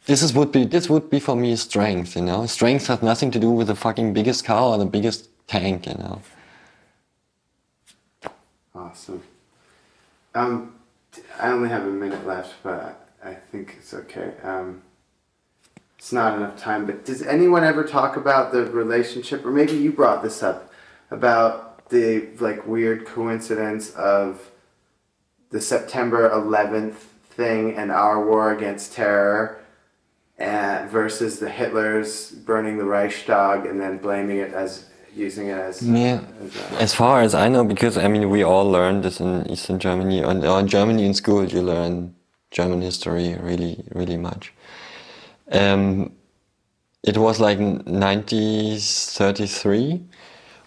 S2: This would be for me strength. Strength has nothing to do with the fucking biggest car or the biggest tank.
S1: Awesome. I only have a minute left, but I think it's okay. It's not enough time, but does anyone ever talk about the relationship, or maybe you brought this up, about the weird coincidence of the September 11th thing and our war against terror versus the Hitlers burning the Reichstag and then blaming it using it as...
S2: Yeah, as far as I know, because we all learned this in Eastern Germany, or in Germany in school you learn German history really, really much. It was like 1933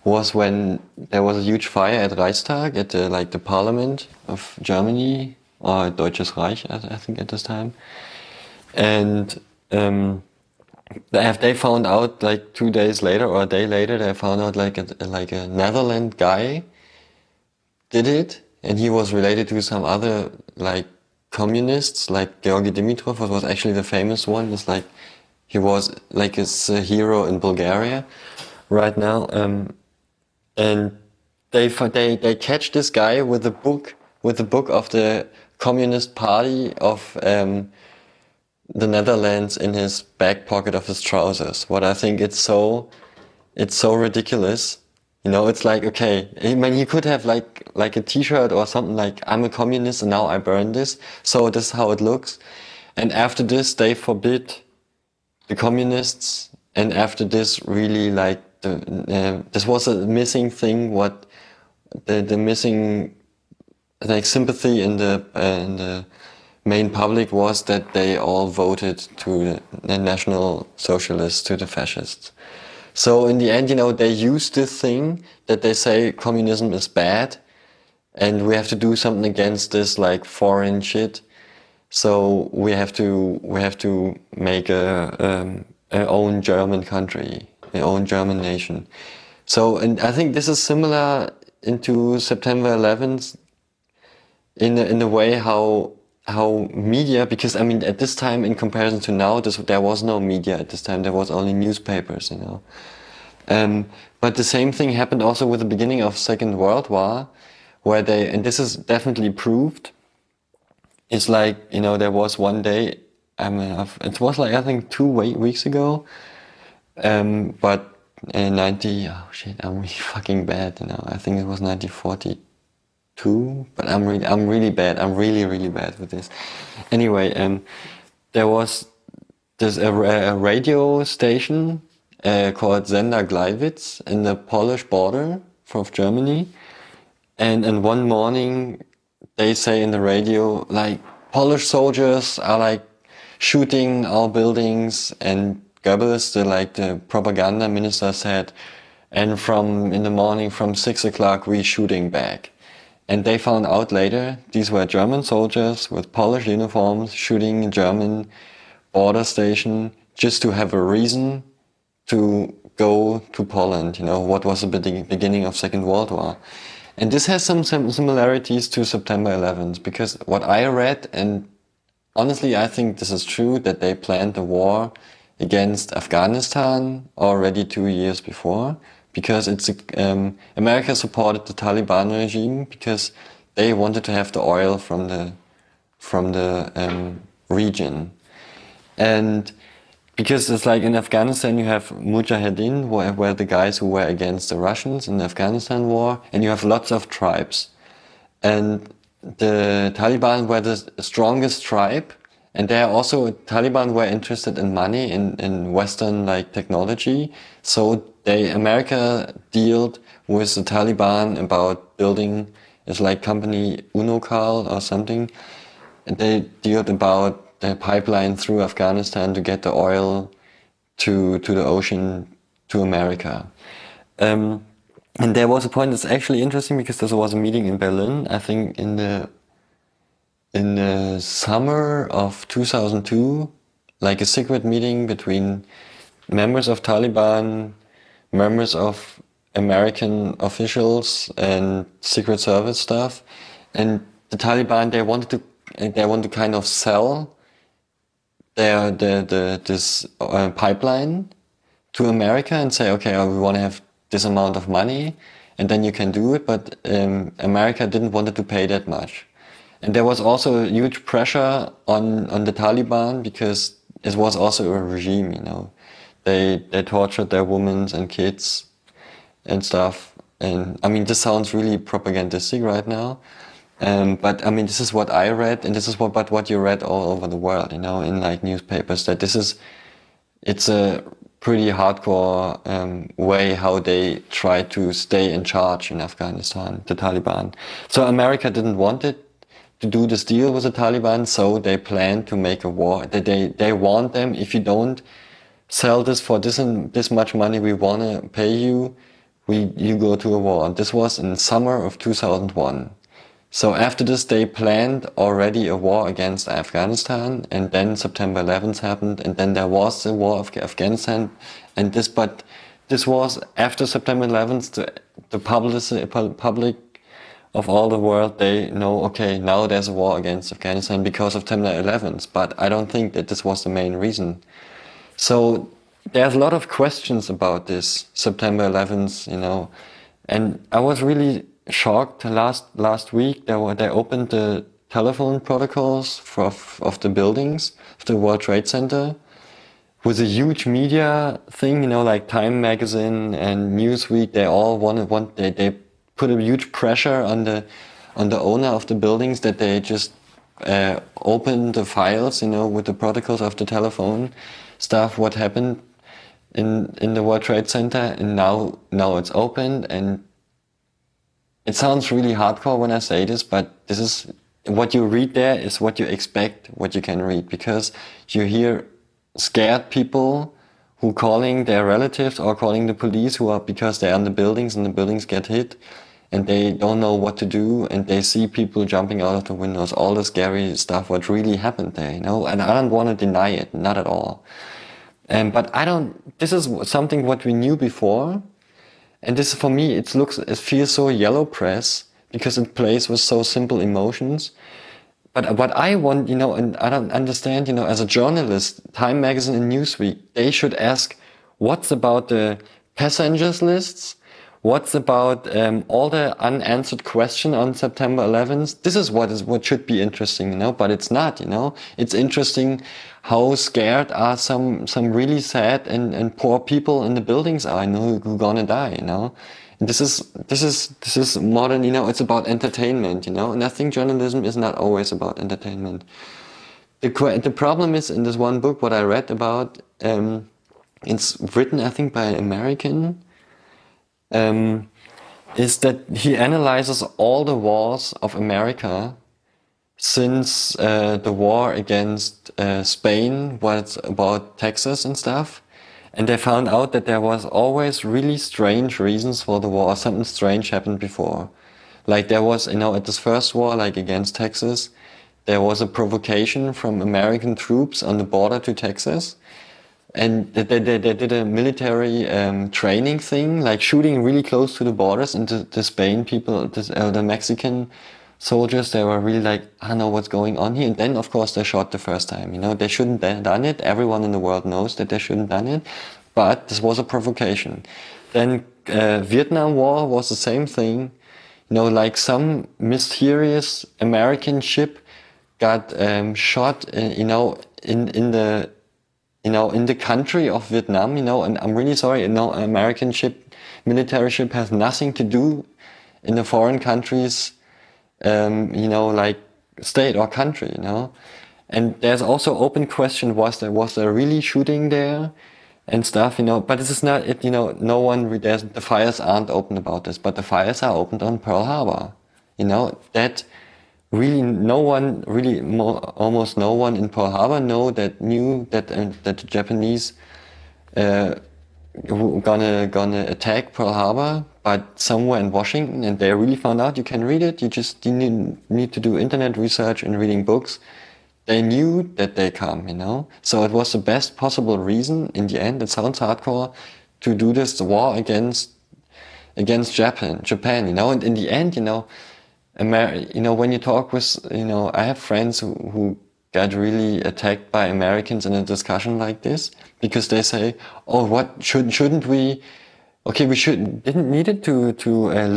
S2: was when there was a huge fire at Reichstag, at the parliament of Germany, or Deutsches Reich, I think at this time. And they found out 2 days later or a day later, they found out like a Netherlands guy did it, and he was related to some other communists, like Georgy Dimitrov was actually the famous one. It's he was a hero in Bulgaria right now, and they catch this guy with the book of the Communist Party of the Netherlands in his back pocket of his trousers. What I think it's so ridiculous. It's okay, he could have like a t-shirt or something I'm a communist and now I burn this, so this is how it looks. And after this they forbid the communists, and after this really this was a missing thing, what the missing sympathy in the main public was that they all voted to the National Socialists, to the fascists. So in the end, they use this thing that they say communism is bad and we have to do something against this foreign shit. So we have to make a own German country, an own German nation. So, and I think this is similar into September 11th in the way how media, because at this time in comparison to now, there was no media at this time. There was only newspapers, But the same thing happened also with the beginning of Second World War, where and this is definitely proved. It's there was one day, it was I think 2 weeks ago, but in I'm really fucking bad, I think it was 1942, but I'm really bad. I'm really, really bad with this. Anyway, there was a radio station called Sender Gleiwitz in the Polish border of Germany, and one morning they say in the radio Polish soldiers are shooting our buildings, and Goebbels, the propaganda minister, said, and in the morning from 6 o'clock we shooting back. And they found out later these were German soldiers with Polish uniforms shooting a German border station just to have a reason to go to Poland, what was the beginning of Second World War. And this has some similarities to September 11th, because what I read, and honestly I think this is true, that they planned the war against Afghanistan already 2 years before, because America supported the Taliban regime because they wanted to have the oil from the region. And because it's like in Afghanistan you have Mujahideen, where the guys who were against the Russians in the Afghanistan war, and you have lots of tribes. And the Taliban were the strongest tribe, and they are also, Taliban were interested in money, in Western like technology. So America dealt with the Taliban about building, it's like company Unocal or something. And they dealt about the pipeline through Afghanistan to get the oil to the ocean to America. And there was a point that's actually interesting because there was a meeting in Berlin, I think in the summer of 2002, like a secret meeting between members of Taliban, members of American officials and Secret Service staff, and the Taliban they want to kind of sell this pipeline to America and say, okay, we want to have this amount of money, and then you can do it. But America didn't want to pay that much, and there was also a huge pressure on the Taliban because it was also a regime. They tortured their women and kids and stuff. And I mean, this sounds really propagandistic right now. But I mean, this is what I read, and this is what you read all over the world, in like newspapers, that it's a pretty hardcore way how they try to stay in charge in Afghanistan, the Taliban. So America didn't want it to do this deal with the Taliban, so they planned to make a war. They warned them, if you don't sell this for this and this much money, we want to pay you, you go to a war. And this was in summer of 2001. So after this, they planned already a war against Afghanistan, and then September 11th happened, and then there was the war of Afghanistan, but this was after September 11th. The public of all the world, they know, okay, now there's a war against Afghanistan because of September 11th, but I don't think that this was the main reason. So there's a lot of questions about this September 11th, and I was really shocked last week. They opened the telephone protocols of the buildings of the World Trade Center with a huge media thing, like Time magazine and Newsweek. They all they put a huge pressure on the owner of the buildings that they just open the files, with the protocols of the telephone stuff, what happened in the World Trade Center, and now it's opened. And it sounds really hardcore when I say this, but this is what you read there is what you expect, what you can read, because you hear scared people who calling their relatives or calling the police because they're in the buildings and the buildings get hit and they don't know what to do, and they see people jumping out of the windows, all the scary stuff, what really happened there, and I don't want to deny it, not at all. But this is something what we knew before. And this, for me, it feels so yellow press because it plays with so simple emotions. But what I want, and I don't understand, as a journalist, Time Magazine and Newsweek, they should ask, what's about the passengers lists? What's about all the unanswered question on September 11th? This is what should be interesting, but it's not, It's interesting how scared are some really sad and poor people in the buildings are, who gonna die, And this is modern, it's about entertainment, And I think journalism is not always about entertainment. The problem is, in this one book, what I read about, it's written, I think, by an American, is that he analyzes all the wars of America since the war against Spain was about Texas and stuff. And they found out that there was always really strange reasons for the war. Something strange happened before. Like there was, at this first war, like against Texas, there was a provocation from American troops on the border to Texas. And they did a military training thing, like shooting really close to the borders, and the Spain people, the Mexican soldiers, they were really like, I don't know what's going on here. And then, of course, they shot the first time. They shouldn't have done it. Everyone in the world knows that they shouldn't have done it. But this was a provocation. Then Vietnam War was the same thing. Like some mysterious American ship got shot, in in the country of Vietnam, and I'm really sorry, an American military ship has nothing to do in the foreign countries, like state or country, And there's also open question, was there really shooting there and stuff, but this is not it, no one, the fires aren't open about this, but the fires are opened on Pearl Harbor, that really no one, almost no one in Pearl Harbor knew that the Japanese gonna attack Pearl Harbor, but somewhere in Washington, and they really found out. You can read it. You need to do internet research and reading books. They knew that they come, So it was the best possible reason in the end. It sounds hardcore to do this war against Japan, And in the end, when you talk with, I have friends who got really attacked by Americans in a discussion like this because they say, "Oh, what shouldn't we? Okay, we didn't need it to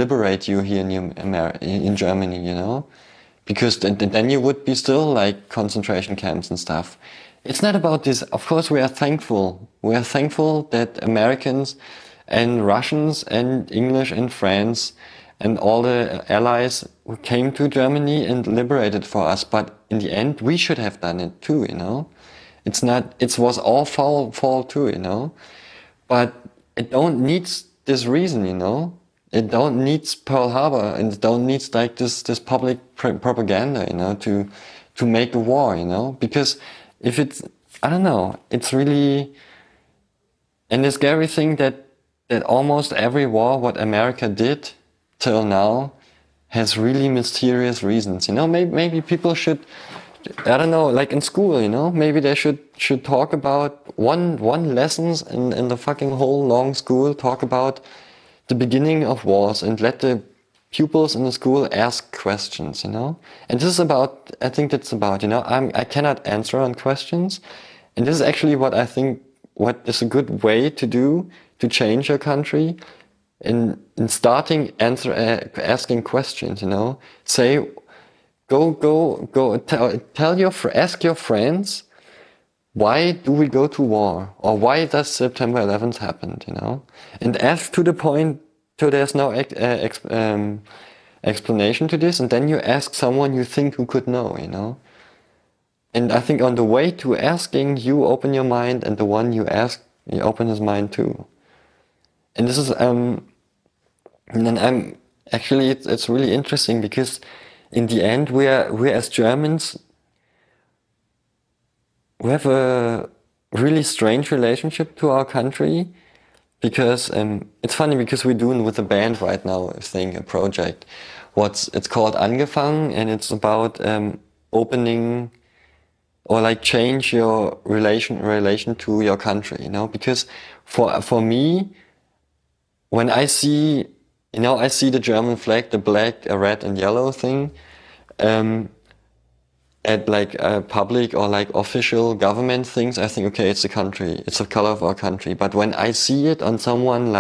S2: liberate you here in Germany, because then you would be still like concentration camps and stuff." It's not about this. Of course, we are thankful. We are thankful that Americans and Russians and English and France and all the allies who came to Germany and liberated for us. But in the end, we should have done it too, It's not, it was all fall too, But it don't need this reason, It don't need Pearl Harbor, and it don't need like this public propaganda, to make a war, Because if it's, I don't know, it's really, and the scary thing that almost every war what America did till now has really mysterious reasons, Maybe people should, I don't know, like in school, maybe they should talk about one lessons in the fucking whole long school, talk about the beginning of wars and let the pupils in the school ask questions, And this is about, I think that's about, I cannot answer on questions. And this is actually what I think, what is a good way to do to change your country in starting asking questions, Say, ask your friends, why do we go to war? Or why does September 11th happen, And ask to the point till there's no explanation to this, and then you ask someone you think who could know, And I think on the way to asking, you open your mind, and the one you ask, you open his mind too. And this is, and then it's really interesting because in the end, we're as Germans, we have a really strange relationship to our country because it's funny because we're doing with a band right now a project. It's called Angefangen, and it's about opening or like change your relation to your country, Because for me, when I see, I see the German flag, the black, red and yellow thing, at like public or like official government things, I think, okay, it's a country, it's the color of our country. But when I see it on someone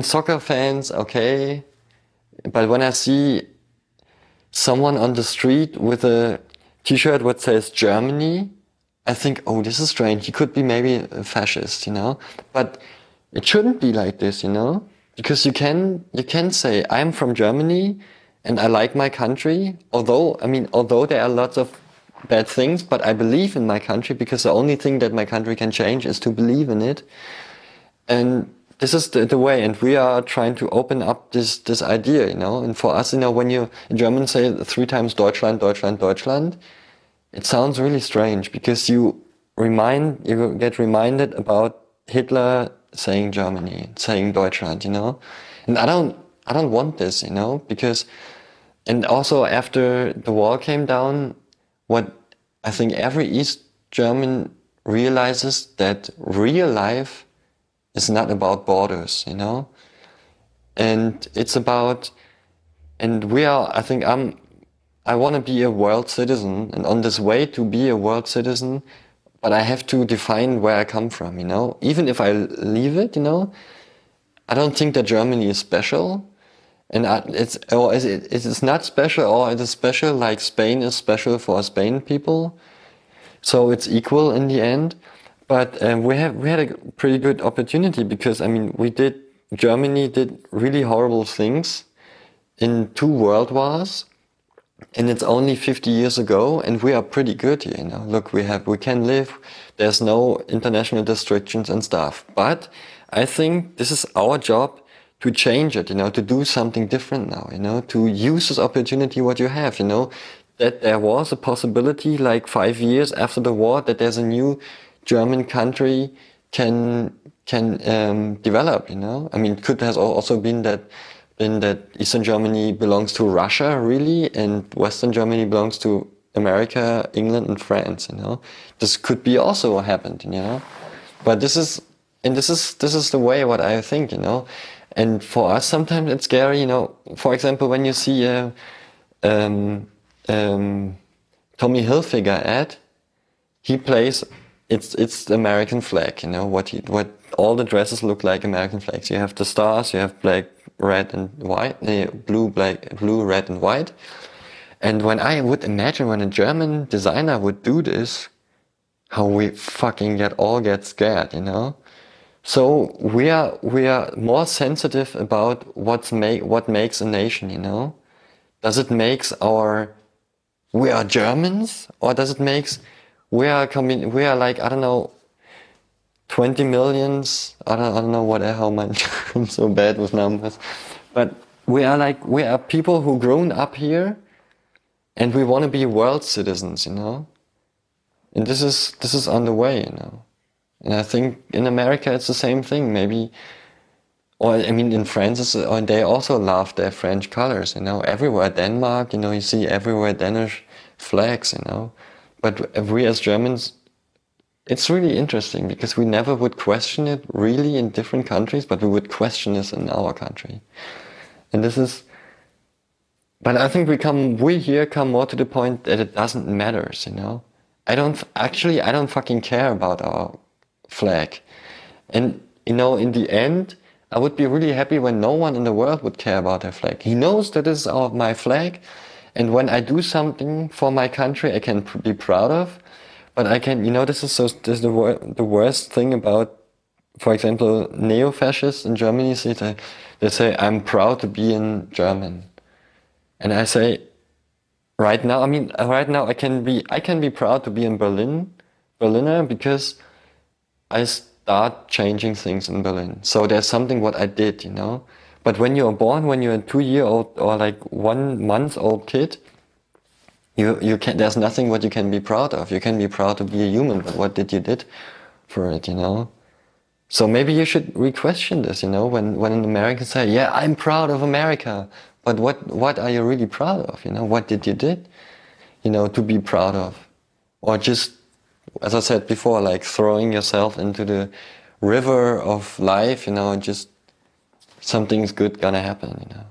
S2: soccer fans, okay, but when I see someone on the street with a t-shirt what says Germany, I think, oh, this is strange. He could be maybe a fascist, But it shouldn't be like this, Because you can say, I'm from Germany and I like my country. Although there are lots of bad things, but I believe in my country because the only thing that my country can change is to believe in it. And this is the way, and we are trying to open up this idea, And for us, when you in German say 3 times Deutschland, Deutschland, Deutschland, it sounds really strange because you get reminded about Hitler saying Germany, saying Deutschland, And I don't want this, because, and also after the wall came down, what I think every East German realizes that real life is not about borders, And it's about, and I want to be a world citizen, and on this way to be a world citizen, but I have to define where I come from, Even if I leave it, I don't think that Germany is special, and it is not special, or it is special like Spain is special for Spain people. So it's equal in the end. But we had a pretty good opportunity because, I mean, Germany did really horrible things in 2 world wars, and it's only 50 years ago, and we are pretty good here, you know. Look, we can live, there's no international restrictions and stuff. But I think this is our job to change it, you know, to do something different now, you know, to use this opportunity what you have, you know, that there was a possibility like 5 years after the war that there's a new German country can develop, you know. I mean, could has also been that Eastern Germany belongs to Russia really, and Western Germany belongs to America, England, and France, you know. This could be also happened, you know. But this is the way what I think, you know. And for us, sometimes it's scary, you know. For example, when you see a Tommy Hilfiger ad, he plays. It's the American flag, you know. What all the dresses look like American flags. You have the stars, you have black, red, and white. Blue, red, and white. And when I would imagine when a German designer would do this, how we fucking get scared, you know. So we are more sensitive about what makes a nation, you know. Does it makes we are Germans, or does it makes we are like, I don't know, 20 millions. I don't know how much. I'm so bad with numbers, but we are people who grown up here, and we want to be world citizens, you know. And this is on the way, you know. And I think in America it's the same thing, maybe. Or I mean, in France, they also love their French colors, you know. Everywhere, Denmark, you know, you see everywhere Danish flags, you know. But we as Germans, it's really interesting because we never would question it really in different countries, but we would question this in our country. And but I think we here come more to the point that it doesn't matter, you know. I don't fucking care about our flag. And, you know, in the end, I would be really happy when no one in the world would care about their flag. He knows that this is my flag, and when I do something for my country, I can be proud of. But I can, you know, this is the worst thing about, for example, neo-fascists in Germany. They say, I'm proud to be in German. And I say, right now I can be proud to be in Berliner, because I start changing things in Berlin. So there's something what I did, you know. But when you're born, when you're a 2-year-old or like 1 month old kid, you can, there's nothing what you can be proud of. You can be proud to be a human, but what did for it, you know? So maybe you should re-question this, you know, when an American say, yeah, I'm proud of America, but what are you really proud of, you know? What did, you know, to be proud of? Or just, as I said before, like throwing yourself into the river of life, you know, and just something's good gonna happen, you know.